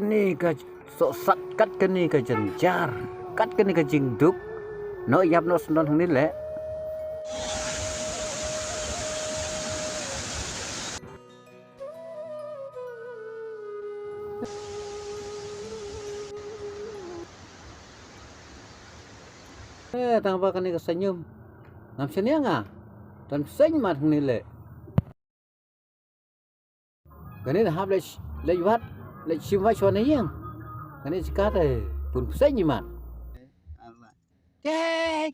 ni ka sok sat kat ke ni ka jenjar kat ke ni ka jingduk no yap no snon hang ni le tang apa kan ni ka senyum ngam sini nga dan seny mat hang ni le kan ni hab le wat le chim wa chon ni yang kan ni sikat pun seny mat Yay!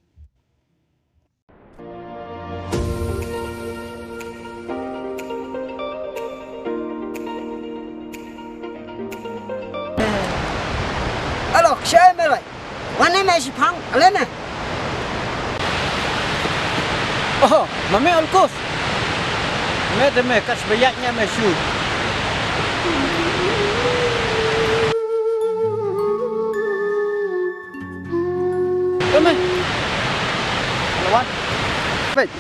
Alo, siya ay meron. Wane may si Pang, alin na? Oh, mami alkus. Me kas bayaknya me shoot. Come on. Lawan. Baik.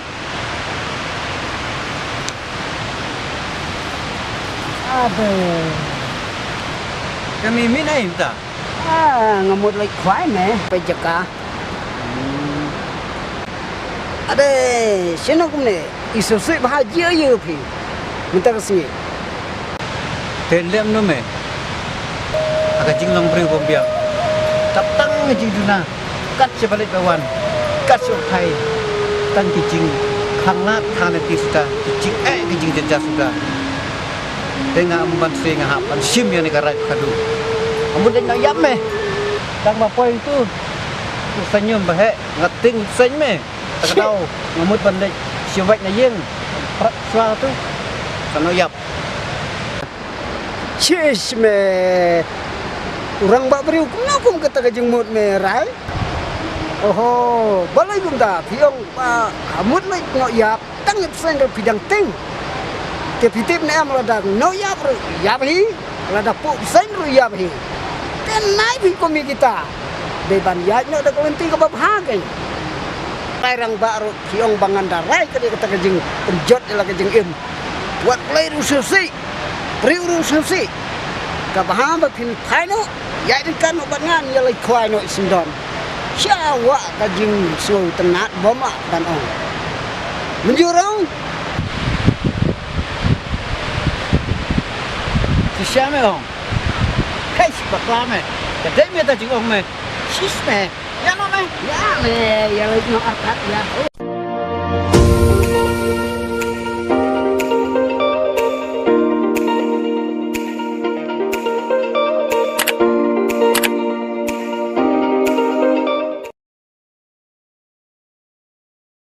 Aduh. Kami minai minta. Ngamut lagi kuai me, pejaka. Ada, sino kumne, isusui bahagia ye pi. Minta kesini. Tendem no me. Agak jinglong beri bombiak. Taptang ngejing duna. Kat sebalik bawan. Kat sok thai. Tan kijing khanglat khanati sudah. Kijing kijing jejak sudah. Tengah amban se ngahapan sim yang nikarai kadu. Amun tengah yap me. Tang bapa itu senyum bahek ngating seny me. Tak tahu ngamut bandai siwak na yeng. Suara tu kano yap. Cis me. Orang bak beri hukum nakum kata kajing mut me rai. Oh, balai gum dah. Piong kamut lagi ngok yap. Tang yap sen ke bidang ting. Tip ni am ladak no yap ru yap hi. Ladak pu sen ru yap hi. Kan naik pi komi kita. Beban yap no dak lenting ke bab hagai. Kairang baru piong bangan darai ke dia kata kajing penjot ila kajing im. Buat play ru susi. Pri ru susi. Ka baham ba pin phaino. Ya kan obat ngan ya lai khwai no sindon. Siawa kajing su tenat boma dan on. Menjurang Si siapa me ong? Hei, bakla me. Kadai me ta jing ong me. Sis me. Ya no me. ya me ya lai no akat ya.